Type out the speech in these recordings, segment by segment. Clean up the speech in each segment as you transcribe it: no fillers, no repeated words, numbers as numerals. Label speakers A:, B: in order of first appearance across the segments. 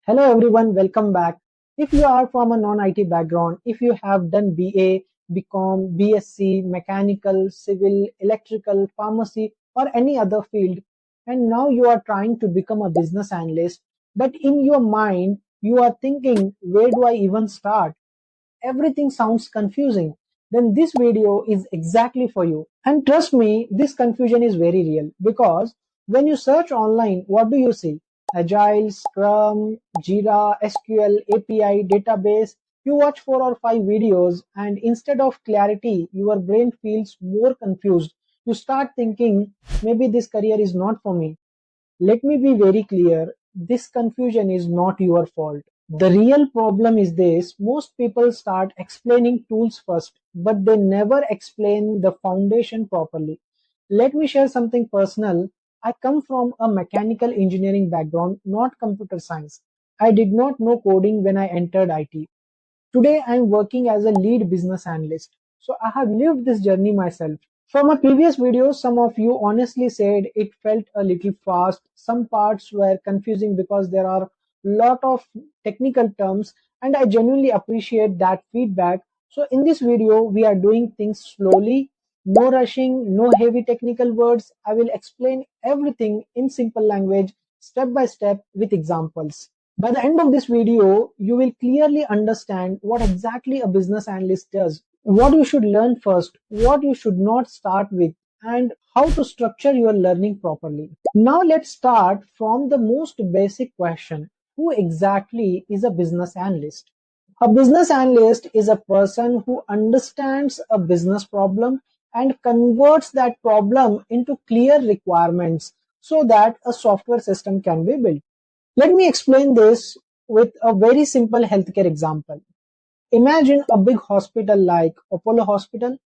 A: Hello everyone, welcome back. If you are from a non-IT background, if you have done BA, BCom, BSc, mechanical, civil, electrical, pharmacy or any other field, and now you are trying to become a business analyst, but in your mind you are thinking, where do I even start? Everything sounds confusing, then this video is exactly for you. And trust me, this confusion is very real because when you search online, what do you see? Agile, Scrum, Jira, SQL, API, database. You watch 4 or 5 videos, and instead of clarity, your brain feels more confused. You start thinking, maybe this career is not for me. Let me be very clear, this confusion is not your fault. The real problem is this: most people start explaining tools first, but they never explain the foundation properly. Let me share something personal. I come from a mechanical engineering background, not computer science. I did not know coding when I entered IT. Today I am working as a lead business analyst. So I have lived this journey myself. From my previous videos, some of you honestly said it felt a little fast. Some parts were confusing because there are a lot of technical terms, and I genuinely appreciate that feedback. So in this video, we are doing things slowly, no rushing, no heavy technical words. I will explain everything in simple language, step by step with examples. By the end of this video, you will clearly understand what exactly a business analyst does, what you should learn first, what you should not start with, and how to structure your learning properly. Now let's start from the most basic question. Who exactly is a business analyst? A business analyst is a person who understands a business problem and converts that problem into clear requirements so that a software system can be built. Let me explain this with a very simple healthcare example. Imagine a big hospital like Apollo Hospital.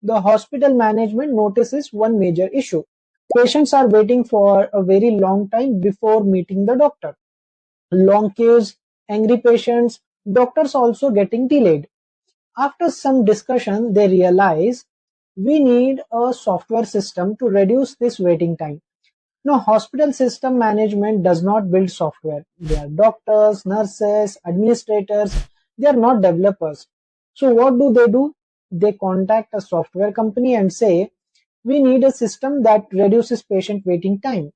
A: The hospital management notices one major issue. Patients are waiting for a very long time before meeting the doctor. Long queues, angry patients, doctors also getting delayed. After some discussion, they realize we need a software system to reduce this waiting time. No, hospital system management does not build software. They are doctors, nurses, administrators. They are not developers. So what do? They contact a software company and say, we need a system that reduces patient waiting time.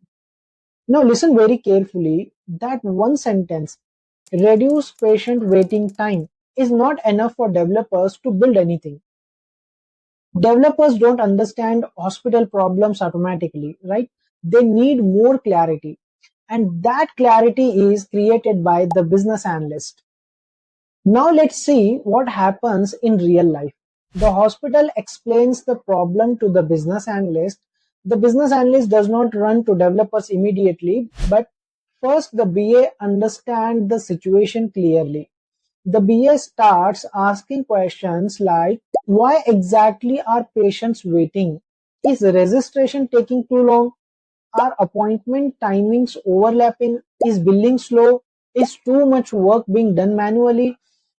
A: Now listen very carefully. That one sentence, reduce patient waiting time, is not enough for developers to build anything. Developers don't understand hospital problems automatically, right? They need more clarity. And that clarity is created by the business analyst. Now let's see what happens in real life. The hospital explains the problem to the business analyst. The business analyst does not run to developers immediately, but first the BA understands the situation clearly. The BA starts asking questions like, why exactly are patients waiting? Is registration taking too long? Are appointment timings overlapping? Is billing slow? Is too much work being done manually?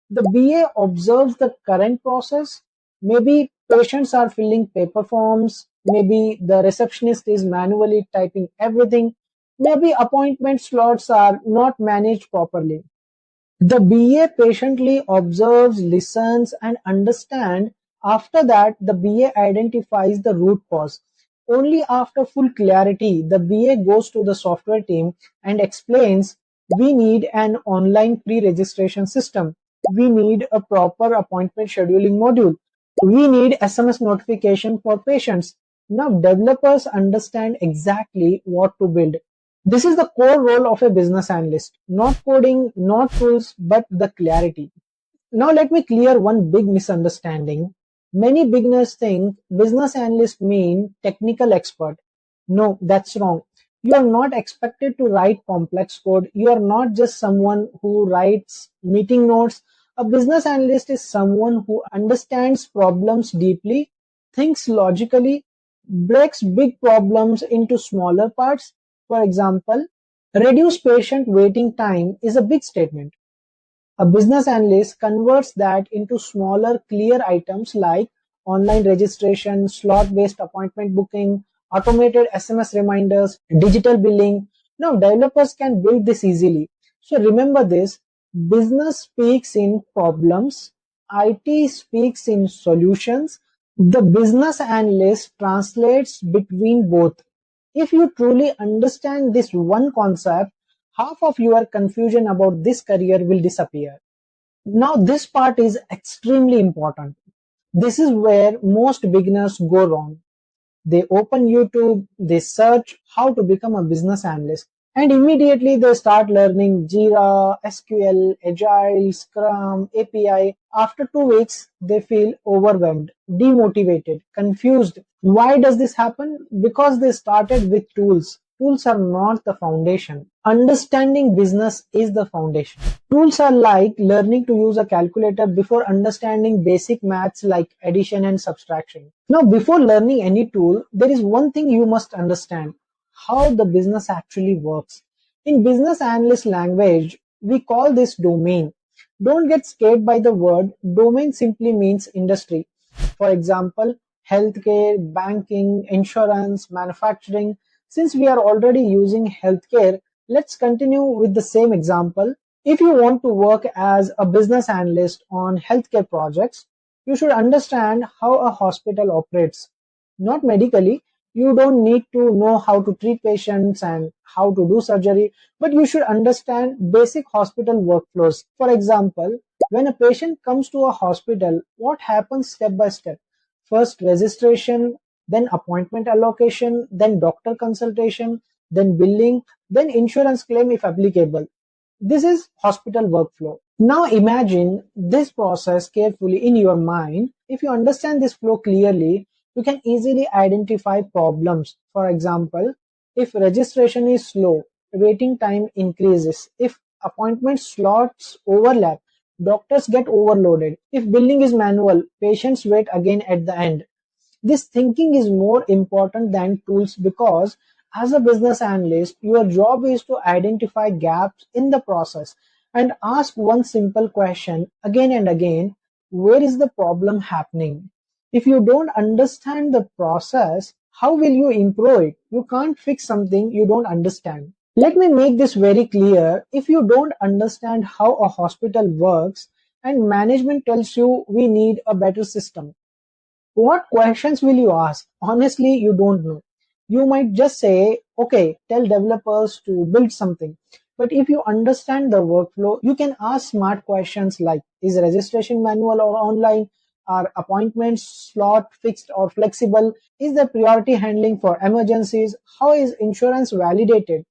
A: The BA observes the current process. Maybe patients are filling paper forms. Maybe the receptionist is manually typing everything. Maybe appointment slots are not managed properly. The BA patiently observes, listens, and understands. After that, the BA identifies the root cause. Only after full clarity, the BA goes to the software team and explains, we need an online pre-registration system. We need a proper appointment scheduling module. We need SMS notification for patients. Now developers understand exactly what to build. This is the core role of a business analyst, not coding, not tools, but the clarity. Now let me clear one big misunderstanding. Many beginners think business analyst mean technical expert. No, that's wrong. You are not expected to write complex code. You are not just someone who writes meeting notes. A business analyst is someone who understands problems deeply, thinks logically, breaks big problems into smaller parts. For example, reduce patient waiting time is a big statement. A business analyst converts that into smaller, clear items like online registration, slot-based appointment booking, automated SMS reminders, digital billing. Now, developers can build this easily. So remember this, business speaks in problems, IT speaks in solutions, the business analyst translates between both. If you truly understand this one concept, half of your confusion about this career will disappear. Now, this part is extremely important. This is where most beginners go wrong. They open YouTube, they search how to become a business analyst, and immediately they start learning Jira, SQL, Agile, Scrum, API. After 2 weeks, they feel overwhelmed, demotivated, confused. Why does this happen? Because they started with tools. Tools are not the foundation. Understanding business is the foundation. Tools are like learning to use a calculator before understanding basic maths like addition and subtraction. Now, before learning any tool, there is one thing you must understand, how the business actually works. In business analyst language, we call this domain. Don't get scared by the word. Domain simply means industry. For example, healthcare, banking, insurance, manufacturing. Since we are already using healthcare, let's continue with the same example. If you want to work as a business analyst on healthcare projects, you should understand how a hospital operates. Not medically, you don't need to know how to treat patients and how to do surgery, but you should understand basic hospital workflows. For example, when a patient comes to a hospital, what happens step by step? First registration, then appointment allocation, then doctor consultation, then billing, then insurance claim if applicable. This is hospital workflow. Now imagine this process carefully in your mind. If you understand this flow clearly, you can easily identify problems. For example, if registration is slow, waiting time increases. If appointment slots overlap, doctors get overloaded. If billing is manual, patients wait again at the end. This thinking is more important than tools because as a business analyst, your job is to identify gaps in the process and ask one simple question again and again, where is the problem happening? If you don't understand the process, how will you improve it? You can't fix something you don't understand. Let me make this very clear. If you don't understand how a hospital works and management tells you we need a better system, what questions will you ask? Honestly, you don't know. You might just say, okay, tell developers to build something. But if you understand the workflow, you can ask smart questions like, is registration manual or online? Are appointments slot fixed or flexible? Is there priority handling for emergencies? How is insurance validated?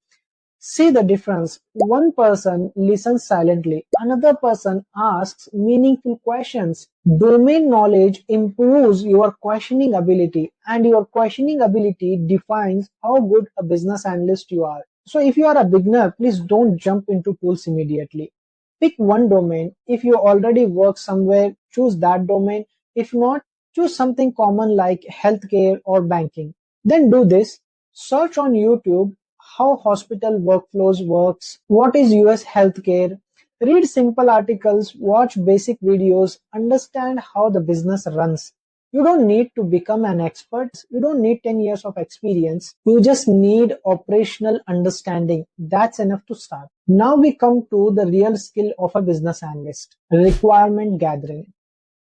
A: See the difference. One person listens silently, another person asks meaningful questions. Domain knowledge improves your questioning ability, and your questioning ability defines how good a business analyst you are. So, if you are a beginner, please don't jump into tools immediately. Pick one domain. If you already work somewhere, choose that domain. If not, choose something common like healthcare or banking. Then do this. Search on YouTube how hospital workflows works, what is US healthcare, read simple articles, watch basic videos, understand how the business runs. You don't need to become an expert. You don't need 10 years of experience. You just need operational understanding. That's enough to start. Now we come to the real skill of a business analyst, requirement gathering.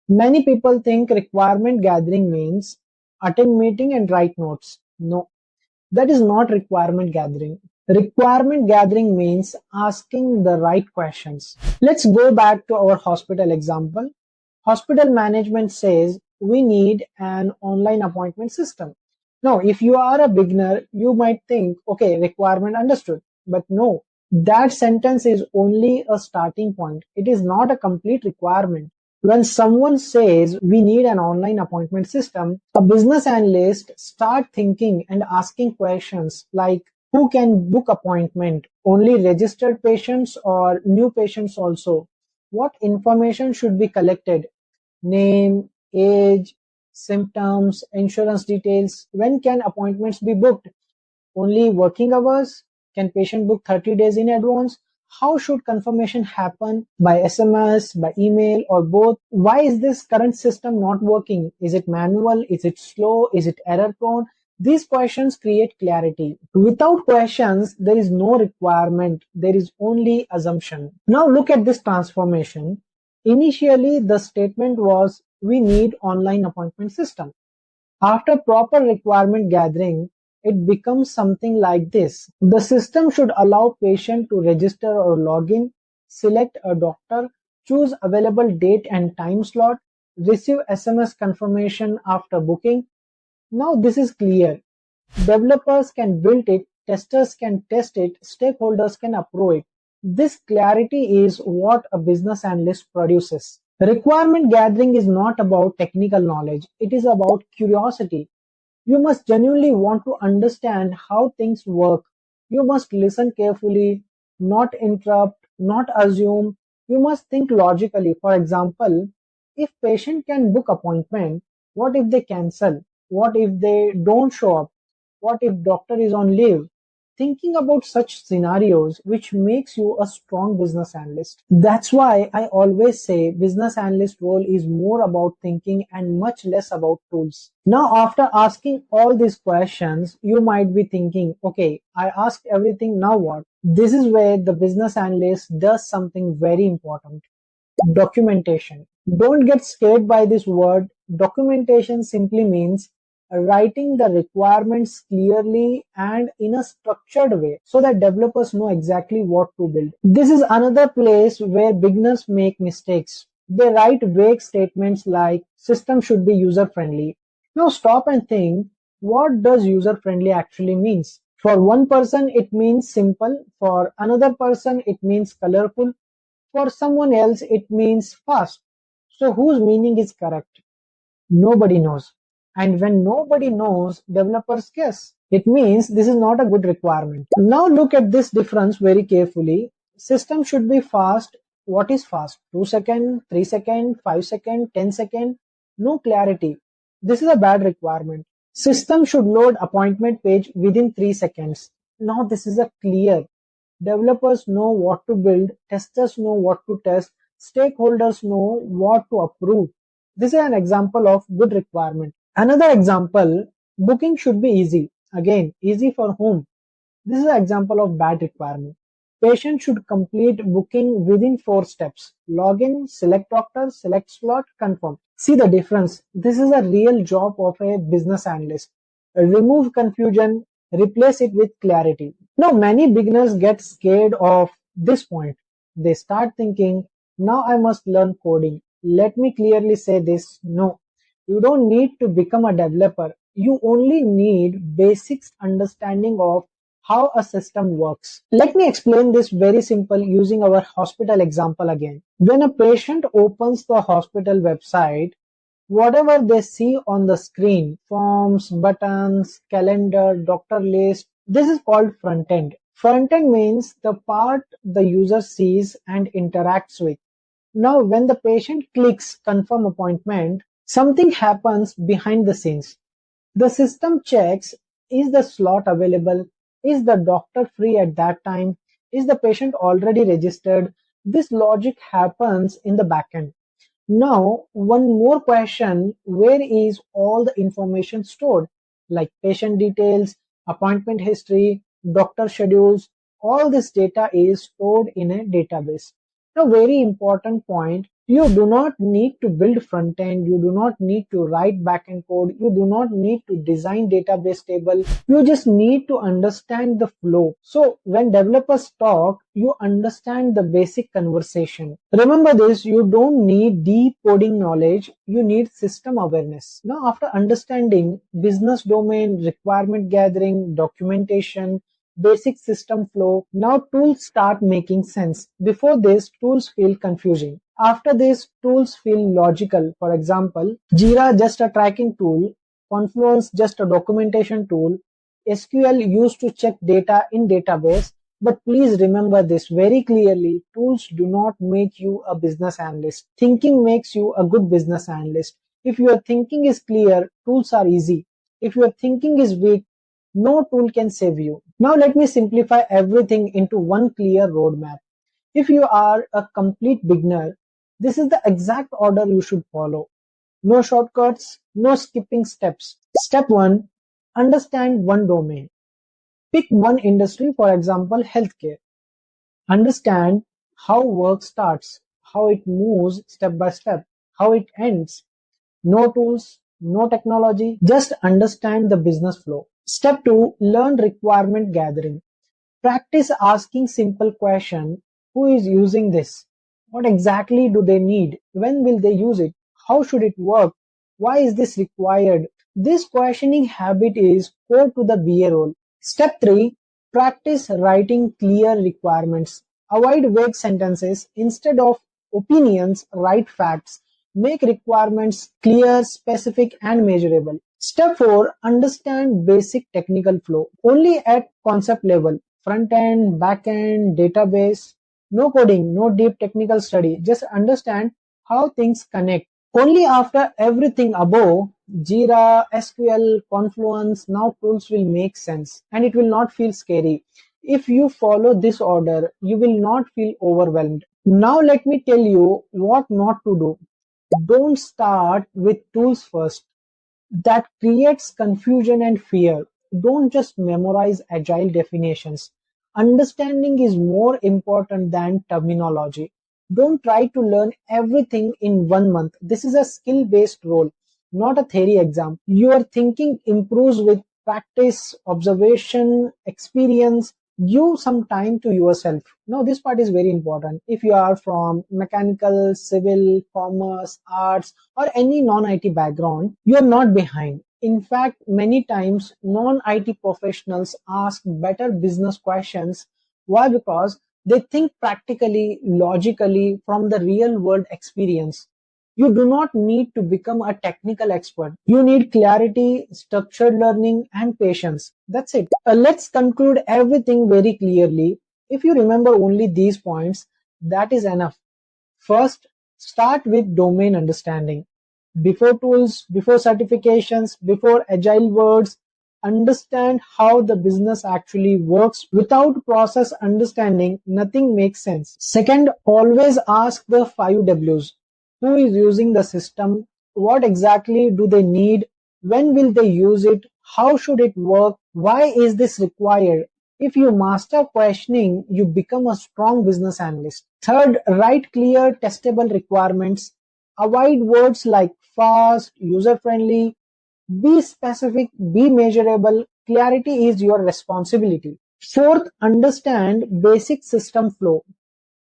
A: Many people think requirement gathering means attend meeting and write notes. No, that is not requirement gathering. Requirement gathering means asking the right questions. Let's go back to our hospital example. Hospital management says we need an online appointment system. Now, if you are a beginner, you might think, okay, requirement understood. But no, that sentence is only a starting point. It is not a complete requirement. When someone says we need an online appointment system, a business analyst start thinking and asking questions like who can book appointment, only registered patients or new patients also? What information should be collected? Name, age, symptoms, insurance details. When can appointments be booked? Only working hours? Can patient book 30 days in advance? How should confirmation happen? By SMS, by email, or both? Why is this current system not working? Is it manual? Is it slow? Is it error prone? These questions create clarity. Without questions, there is no requirement, there is only assumption. Now look at this transformation. Initially, the statement was we need online appointment system. After proper requirement gathering, it becomes something like this. The system should allow patient to register or log in, select a doctor, choose available date and time slot, receive SMS confirmation after booking. Now this is clear. Developers can build it, testers can test it, stakeholders can approve it. This clarity is what a business analyst produces. Requirement gathering is not about technical knowledge, it is about curiosity. You must genuinely want to understand how things work. You must listen carefully, not interrupt, not assume. You must think logically. For example, if patient can book appointment, what if they cancel? What if they don't show up? What if doctor is on leave? Thinking about such scenarios, which makes you a strong business analyst. That's why I always say business analyst role is more about thinking and much less about tools. Now, after asking all these questions, you might be thinking, okay, I asked everything, now what? This is where the business analyst does something very important. Documentation. Don't get scared by this word. Documentation simply means writing the requirements clearly and in a structured way so that developers know exactly what to build. This is another place where beginners make mistakes. They write vague statements like system should be user friendly. Now stop and think, what does user friendly actually means? For one person it means simple, for another person it means colorful, for someone else, it means fast. So whose meaning is correct? Nobody knows. And when nobody knows, developers guess. It means this is not a good requirement. Now look at this difference very carefully. System should be fast. What is fast? 2 second, 3 second, 5 second, 10 second? No clarity. This is a bad requirement. System should load appointment page within 3 seconds. Now this is a clear. Developers know what to build, testers know what to test, stakeholders know what to approve. This is an example of good requirement. Another example, booking should be easy. Again, easy for whom? This is an example of bad requirement. Patient should complete booking within 4 steps. Login, select doctor, select slot, confirm. See the difference. This is a real job of a business analyst. Remove confusion, replace it with clarity. Now, many beginners get scared of this point. They start thinking, now I must learn coding. Let me clearly say this. No, you don't need to become a developer. You only need basics understanding of how a system works. Let me explain this very simple using our hospital example again. When a patient opens the hospital website, whatever they see on the screen, forms, buttons, calendar, doctor list, this is called front end. Front end means the part the user sees and interacts with. Now, when the patient clicks confirm appointment, something happens behind the scenes. The system checks, is the slot available? Is the doctor free at that time? Is the patient already registered? This logic happens in the backend. Now, one more question, where is all the information stored? Like patient details, appointment history, doctor schedules, all this data is stored in a database. Now, very important point, you do not need to build front end, you do not need to write backend code, you do not need to design database table, you just need to understand the flow. So when developers talk, you understand the basic conversation. Remember this, you don't need deep coding knowledge, you need system awareness. Now after understanding business domain, requirement gathering, documentation, basic system flow, now tools start making sense. Before this, tools feel confusing. After this, tools feel logical. For example, Jira just a tracking tool, Confluence just a documentation tool, SQL used to check data in database. But please remember this very clearly, tools do not make you a business analyst. Thinking makes you a good business analyst. If your thinking is clear, tools are easy. If your thinking is weak, no tool can save you. Now let me simplify everything into one clear roadmap. If you are a complete beginner, this is the exact order you should follow. No shortcuts, no skipping steps. Step 1. Understand one domain. Pick one industry, for example, healthcare. Understand how work starts, how it moves step by step, how it ends. No tools, no technology, just understand the business flow. Step 2, learn requirement gathering. Practice asking simple question. Who is using this? What exactly do they need? When will they use it? How should it work? Why is this required? This questioning habit is core to the BA role. Step 3, practice writing clear requirements. Avoid vague sentences. Instead of opinions, write facts. Make requirements clear, specific, and measurable. Step 4, understand basic technical flow. Only at concept level. Front end, back end, database. No coding, no deep technical study. Just understand how things connect. Only after everything above, Jira, SQL, Confluence, now tools will make sense and it will not feel scary. If you follow this order, you will not feel overwhelmed. Now let me tell you what not to do. Don't start with tools first. That creates confusion and fear. Don't just memorize agile definitions. Understanding is more important than terminology. Don't try to learn everything in 1 month. This is a skill based role, not a theory exam. Your thinking improves with practice, observation, experience. Give some time to yourself. Now, this part is very important. If you are from mechanical, civil, commerce, arts, or any non-IT background, you are not behind. In fact, many times non-IT professionals ask better business questions. Why? Because they think practically, logically from the real world experience. You do not need to become a technical expert. You need clarity, structured learning, and patience. That's it. Let's conclude everything very clearly. If you remember only these points, that is enough. First, start with domain understanding. Before tools, before certifications, before agile words, understand how the business actually works. Without process understanding, nothing makes sense. Second, always ask the 5 Ws. Who is using the system? What exactly do they need? When will they use it? How should it work? Why is this required? If you master questioning, you become a strong business analyst. Third, write clear, testable requirements. Avoid words like fast, user-friendly. Be specific, be measurable. Clarity is your responsibility. Fourth, understand basic system flow.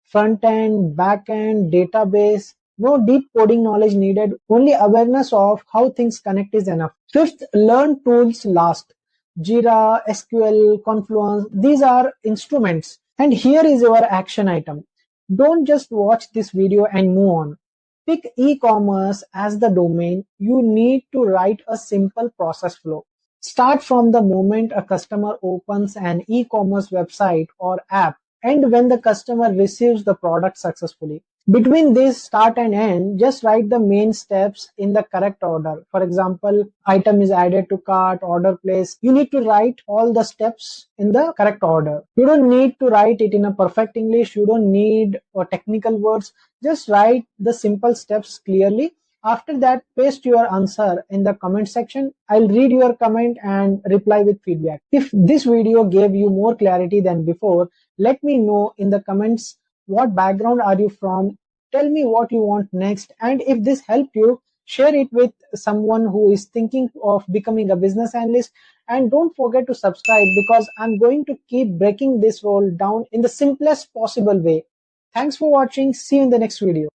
A: Front end, back end, database. No deep coding knowledge needed. Only awareness of how things connect is enough. Fifth, learn tools last. Jira, SQL, Confluence. These are instruments. And here is your action item. Don't just watch this video and move on. Pick e-commerce as the domain. You need to write a simple process flow. Start from the moment a customer opens an e-commerce website or app and when the customer receives the product successfully. Between this start and end, just write the main steps in the correct order. For example, item is added to cart, order placed. You need to write all the steps in the correct order. You don't need to write it in a perfect English. You don't need technical words. Just write the simple steps clearly. After that, paste your answer in the comment section. I'll read your comment and reply with feedback. If this video gave you more clarity than before, let me know in the comments what background are you from. Tell me what you want next. And if this helped you, share it with someone who is thinking of becoming a business analyst. And don't forget to subscribe because I'm going to keep breaking this role down in the simplest possible way. Thanks for watching. See you in the next video.